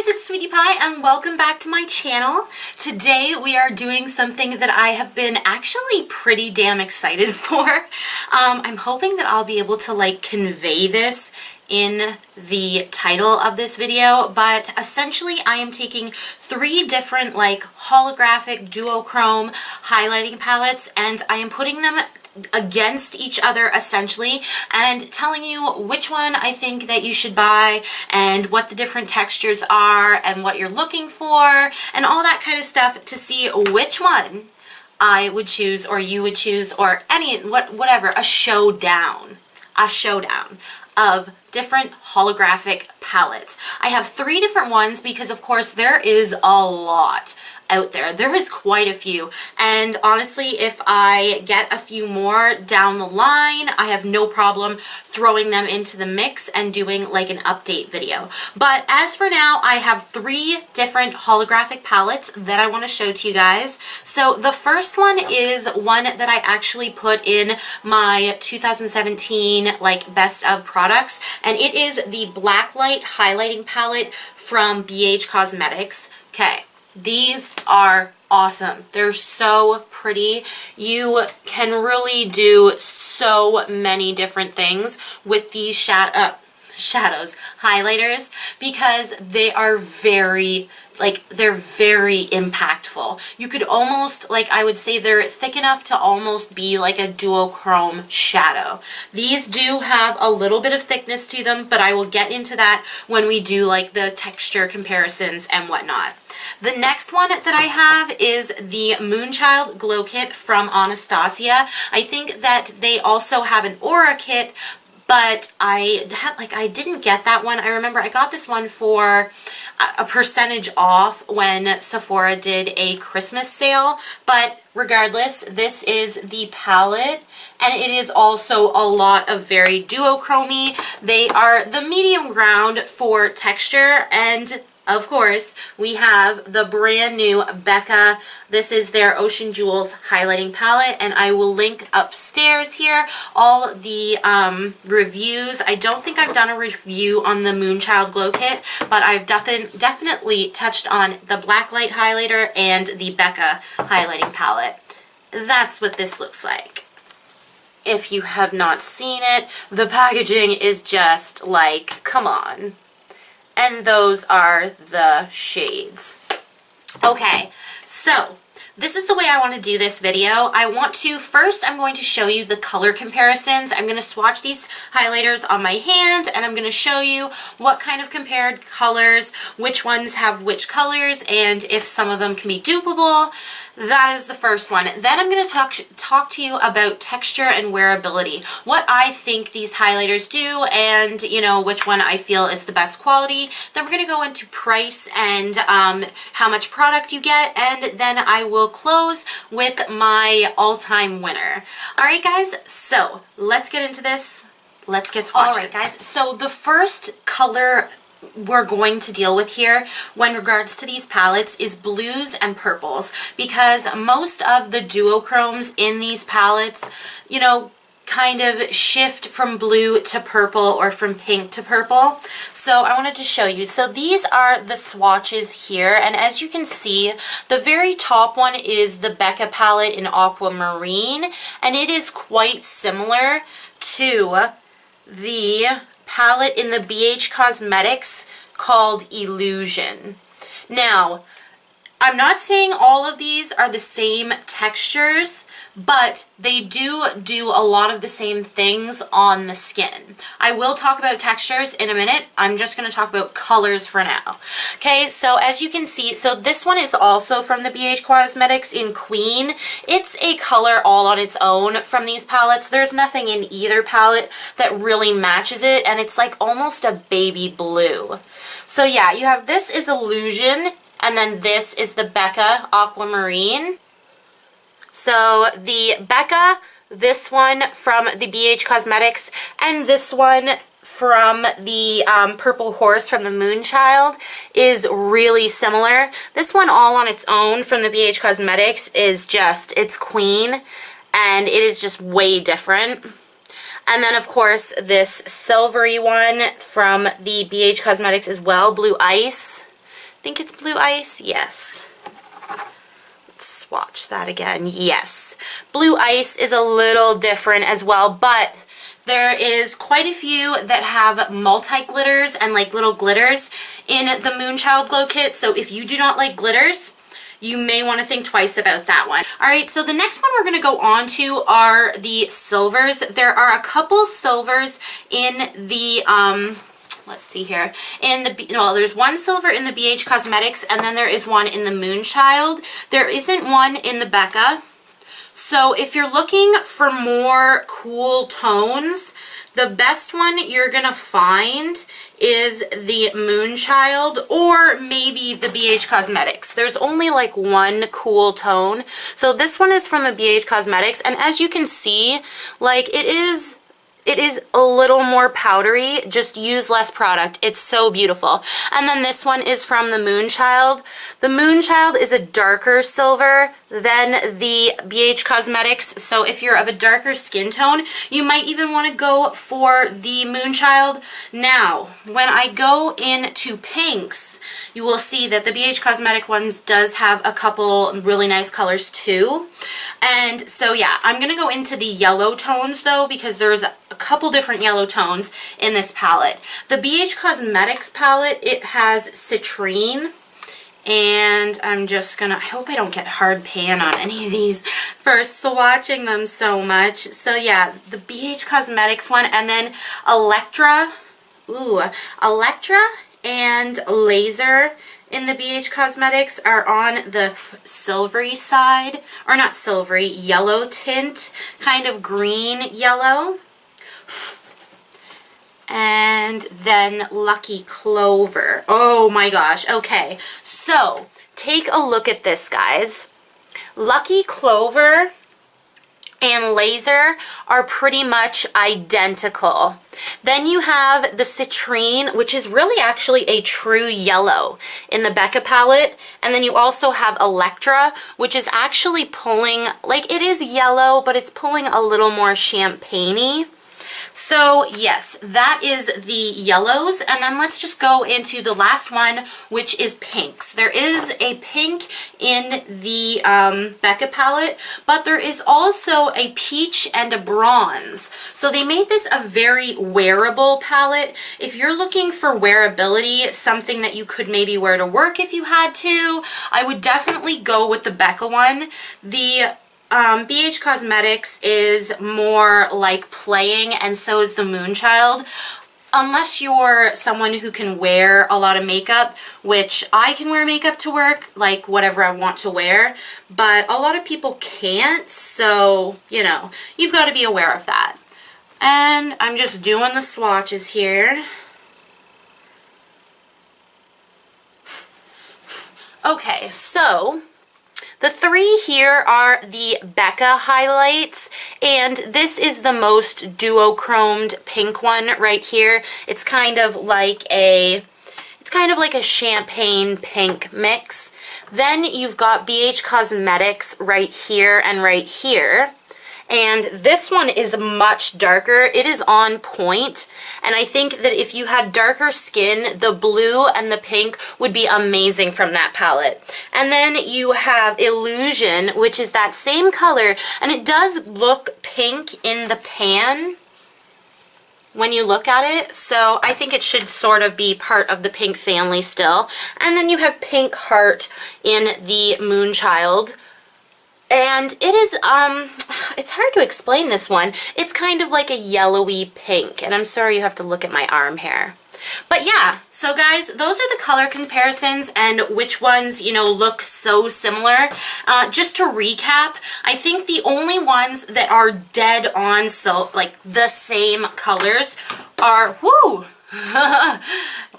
guys, it's Sweetie Pie and welcome back to my channel. Today we are doing something that I have been actually pretty damn excited for. I'm hoping that I'll be able to convey this in the title of this video, but essentially I am taking three different holographic duochrome highlighting palettes and I am putting them against each other essentially and telling you which one I think that you should buy and what the different textures are and what you're looking for and all that kind of stuff to see which one I would choose or you would choose or whatever, a showdown of different holographic palettes. I have three different ones because of course there is a lot out there. There is quite a few, and honestly if I get a few more down the line I have no problem throwing them into the mix and doing an update video. But as for now I have three different holographic palettes that I want to show to you guys. So the first one is one that I actually put in my 2017 best of products, and it is the Blacklight highlighting palette from BH Cosmetics. Okay, these are awesome. They're so pretty. You can really do so many different things with these shadows, highlighters, because they are very they're very impactful. You could almost, I would say they're thick enough to almost be like a duochrome shadow. These do have a little bit of thickness to them, but I will get into that when we do the texture comparisons and whatnot. The next one that I have is the Moonchild Glow Kit from Anastasia. I think that they also have an Aura Kit, but I didn't get that one. I remember I got this one for a percentage off when Sephora did a Christmas sale, but regardless, this is the palette, and it is also a lot of very duochromy. They are the medium ground for texture, and of course, we have the brand new Becca. This is their Ocean Jewels highlighting palette, and I will link upstairs here all the reviews. I don't think I've done a review on the Moonchild Glow Kit, but I've definitely touched on the Blacklight highlighter and the Becca highlighting palette. That's what this looks like. If you have not seen it, the packaging is just come on. And those are the shades. Okay, so this is the way I want to do this video. First I'm going to show you the color comparisons. I'm going to swatch these highlighters on my hand and I'm going to show you what kind of compared colors, which ones have which colors, and if some of them can be dupable. That is the first one. Then I'm going to talk to you about texture and wearability, what I think these highlighters do, and which one I feel is the best quality. Then we're going to go into price and how much product you get, and then I will close with my all-time winner. Alright guys, so let's get into this. Let's get swatching. Alright guys, so the first color we're going to deal with here when regards to these palettes is blues and purples, because most of the duochromes in these palettes, kind of shift from blue to purple or from pink to purple. So I wanted to show you. So these are the swatches here, and as you can see, the very top one is the Becca palette in Aquamarine, and it is quite similar to the palette in the BH Cosmetics called Illusion. Now, I'm not saying all of these are the same textures, but they do a lot of the same things on the skin. I will talk about textures in a minute. I'm just going to talk about colors for now. Okay, so as you can see, so this one is also from the BH Cosmetics in Queen. It's a color all on its own from these palettes. There's nothing in either palette that really matches it, and it's almost a baby blue. So yeah, you have this is Illusion, and then this is the Becca Aquamarine. So the Becca, this one from the BH Cosmetics, and this one from the Purple Horse from the Moonchild is really similar. This one all on its own from the BH Cosmetics is just, it's Queen, and it is just way different. And then of course this silvery one from the BH Cosmetics as well, Blue Ice. think it's Blue Ice. Yes. Let's swatch that again. Yes. Blue Ice is a little different as well, but there is quite a few that have multi-glitters and like little glitters in the Moonchild Glow Kit. So if you do not like glitters, you may want to think twice about that one. All right, so the next one we're going to go on to are the silvers. There are a couple silvers in the, let's see here, in the, no, there's one silver in the BH Cosmetics, and then there is one in the Moonchild. There isn't one in the Becca. So if you're looking for more cool tones, the best one you're gonna find is the Moonchild or maybe the BH Cosmetics. There's only like one cool tone. So this one is from the BH Cosmetics, and as you can see, like it is a little more powdery. Just use less product. It's so beautiful. And then this one is from the Moonchild. The Moonchild is a darker silver than the BH Cosmetics. So if you're of a darker skin tone, you might even want to go for the Moonchild. Now, when I go into pinks, you will see that the BH Cosmetic ones does have a couple really nice colors too. And so yeah, I'm going to go into the yellow tones though, because there's a couple different yellow tones in this palette. The BH Cosmetics palette, it has citrine, and I'm just gonna, I hope I don't get hard pan on any of these for swatching them so much. So yeah, the BH Cosmetics one, and then Electra, Electra and Laser in the BH Cosmetics are on the silvery side, or not silvery, yellow tint, kind of green yellow. And then Lucky Clover. Oh my gosh. Okay, so take a look at this, guys. Lucky Clover and Laser are pretty much identical. Then you have the Citrine, which is really actually a true yellow in the Becca palette. And then you also have Electra, which is actually pulling, like it is yellow, but it's pulling a little more champagne-y. So yes, that is the yellows, and then let's just go into the last one, which is pinks. There is a pink in the Becca palette, but there is also a peach and a bronze. So they made this a very wearable palette. If you're looking for wearability, something that you could maybe wear to work if you had to, I would definitely go with the Becca one. The BH Cosmetics is more like playing, and so is the Moonchild. Unless you're someone who can wear a lot of makeup, which I can wear makeup to work, like whatever I want to wear, but a lot of people can't, so, you know, you've got to be aware of that. And I'm just doing the swatches here. Okay, so the three here are the Becca highlights, and this is the most duochromed pink one right here. It's kind of like a champagne pink mix. Then you've got BH Cosmetics right here and right here. And this one is much darker. It is on point, and I think that if you had darker skin, the blue and the pink would be amazing from that palette. And then you have Illusion, which is that same color, and it does look pink in the pan when you look at it, so I think it should sort of be part of the pink family still. And then you have Pink Heart in the Moonchild. And it is, it's hard to explain this one. It's kind of like a yellowy pink, and I'm sorry you have to look at my arm hair. But yeah, so guys, those are the color comparisons and which ones, you know, look so similar. Just to recap, I think the only ones that are dead on, so like the same colors are, whoo,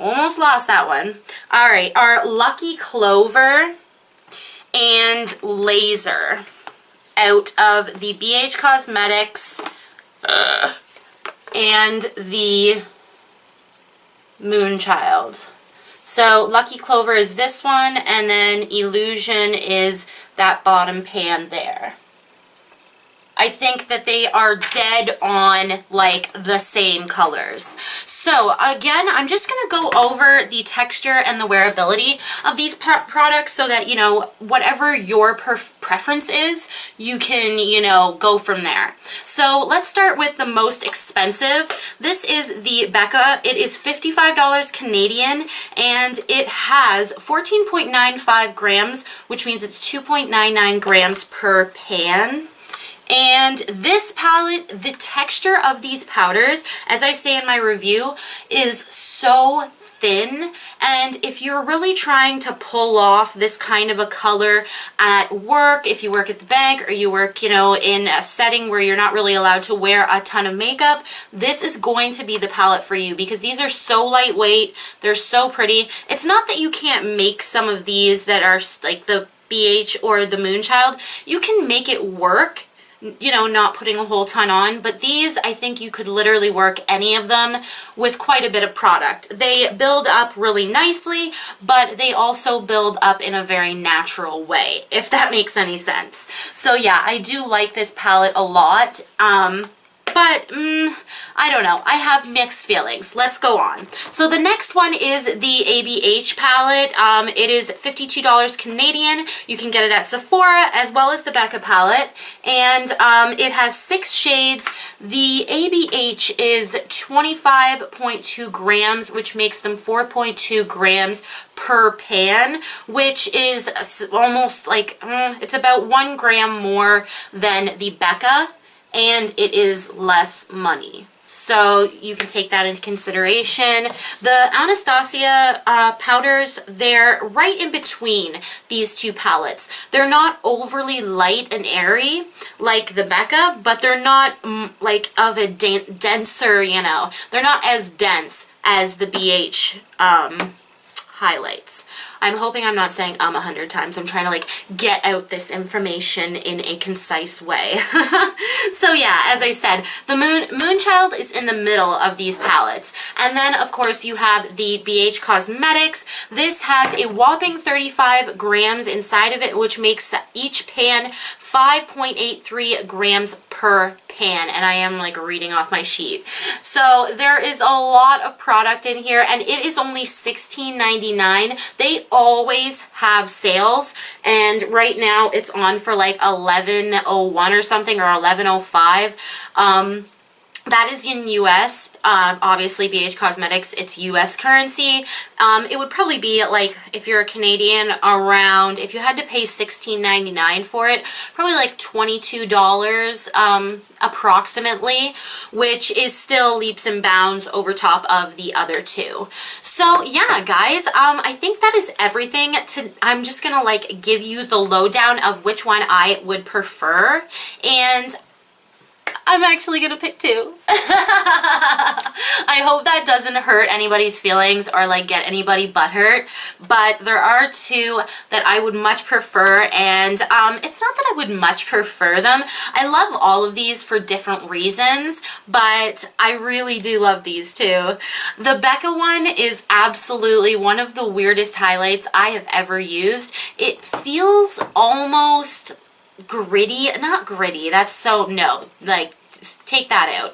almost lost that one. All right, are Lucky Clover and Laser out of the BH Cosmetics and the Moonchild. So Lucky Clover is this one, and then Illusion is that bottom pan there. I think that they are dead on like the same colors. So again, I'm just going to go over the texture and the wearability of these products so that, you know, whatever your preference is, you can, you know, go from there. So let's start with the most expensive. This is the Becca. It is $55 Canadian and it has 14.95 grams, which means it's 2.99 grams per pan. And this palette, the texture of these powders, as I say in my review, is so thin. And if you're really trying to pull off this kind of a color at work, if you work at the bank or you work, you know, in a setting where you're not really allowed to wear a ton of makeup, this is going to be the palette for you because these are so lightweight. They're so pretty. It's not that you can't make some of these that are like the BH or the Moonchild. You can make it work, you know, not putting a whole ton on, but these, I think you could literally work any of them with quite a bit of product. They build up really nicely, but they also build up in a very natural way, if that makes any sense. So yeah, I do like this palette a lot. But I don't know. I have mixed feelings. Let's go on. So the next one is the ABH palette. It is $52 Canadian. You can get it at Sephora as well as the Becca palette. And it has 6 shades. The ABH is 25.2 grams, which makes them 4.2 grams per pan, which is almost like, it's about 1 gram more than the Becca. And it is less money. So you can take that into consideration. The Anastasia powders, they're right in between these two palettes. They're not overly light and airy like the Becca, but they're not like of a denser, you know, they're not as dense as the BH highlights. I'm hoping I'm not saying 100 times. I'm trying to like get out this information in a concise way. So yeah, as I said, the Moonchild is in the middle of these palettes. And then of course you have the BH Cosmetics. This has a whopping 35 grams inside of it, which makes each pan 5.83 grams per pan, and I am like reading off my sheet. So there is a lot of product in here, and it is only $16.99. They always have sales, and right now it's on for like $11.01 or something, or $11.05. That is in US. Obviously BH Cosmetics, it's US currency. It would probably be like, if you're a Canadian, around, if you had to pay $16.99 for it, probably like $22 approximately, which is still leaps and bounds over top of the other two. So yeah, guys, I think that is everything. I'm just gonna like give you the lowdown of which one I would prefer, and I'm actually gonna pick 2. I hope that doesn't hurt anybody's feelings or like get anybody butthurt, but there are 2 that I would much prefer, and it's not that I would much prefer them. I love all of these for different reasons, but I really do love these 2. The Becca one is absolutely one of the weirdest highlights I have ever used. It feels almost gritty, not gritty, that's so, no, like, take that out.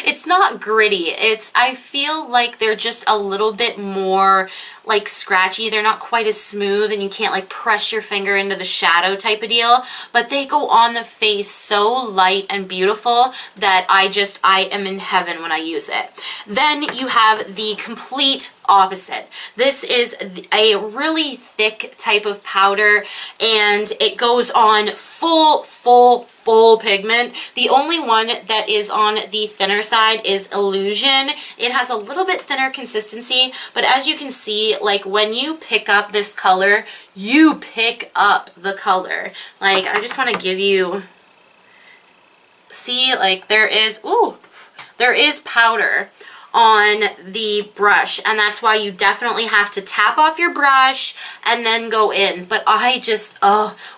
It's not gritty. I feel like they're just a little bit more like scratchy. They're not quite as smooth, and you can't like press your finger into the shadow type of deal, but they go on the face so light and beautiful that I am in heaven when I use it. Then you have the complete opposite. This is a really thick type of powder, and it goes on full pigment. The only one that is on the thinner side is Illusion. It has a little bit thinner consistency, but as you can see, like when you pick up this color, you pick up the color. Like, I just want to give you, see, like there is powder on the brush, and that's why you definitely have to tap off your brush and then go in. But I just,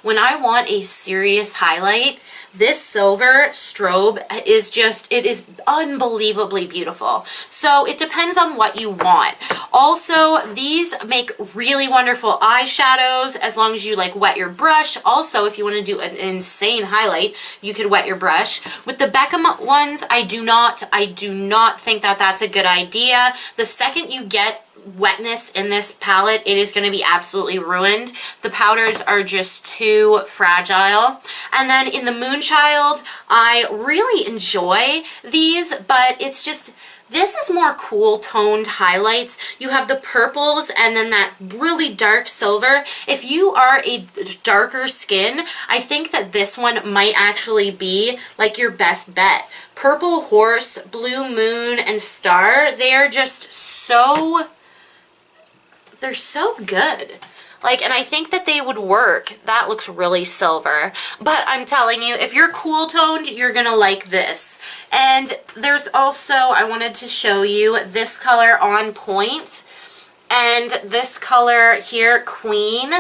when I want a serious highlight, this silver strobe is just, it is unbelievably beautiful. So it depends on what you want. Also, these make really wonderful eyeshadows as long as you like wet your brush. Also, if you want to do an insane highlight, you could wet your brush. With the Becca ones, I do not think that that's a good idea. The second you get wetness in this palette, it is going to be absolutely ruined. The powders are just too fragile. And then in the Moonchild, I really enjoy these, but it's just, this is more cool toned highlights. You have the purples and then that really dark silver. If you are a darker skin, I think that this one might actually be like your best bet. Purple Horse, Blue Moon, and Star, they are just so, they're so good. Like, and I think that they would work. That looks really silver. But I'm telling you, if you're cool toned, you're gonna like this. And there's also, I wanted to show you this color On Point. And this color here, Queen.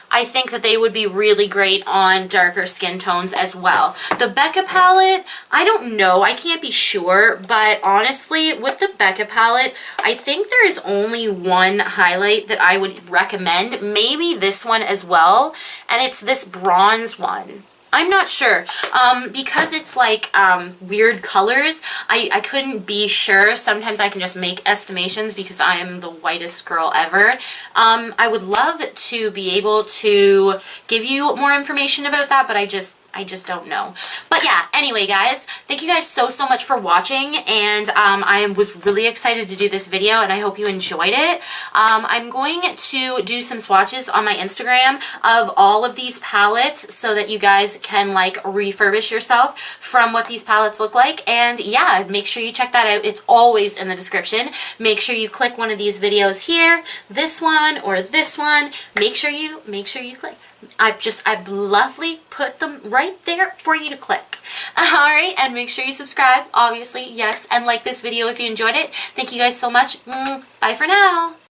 I think that they would be really great on darker skin tones as well. The Becca palette, I don't know, I can't be sure, but honestly, with the Becca palette, I think there is only one highlight that I would recommend, maybe this one as well, and it's this bronze one. I'm not sure. Because it's like weird colors, I couldn't be sure. Sometimes I can just make estimations because I am the whitest girl ever. I would love to be able to give you more information about that, but I just don't know. But yeah, anyway guys, thank you guys so much for watching, and I was really excited to do this video and I hope you enjoyed it. I'm going to do some swatches on my Instagram of all of these palettes so that you guys can like refurbish yourself from what these palettes look like. And yeah, make sure you check that out. It's always in the description. Make sure you click one of these videos here, this one or this one. Make sure you click. I've lovely put them right there for you to click. Alright, and make sure you subscribe, obviously, yes, and like this video if you enjoyed it. Thank you guys so much. Bye for now.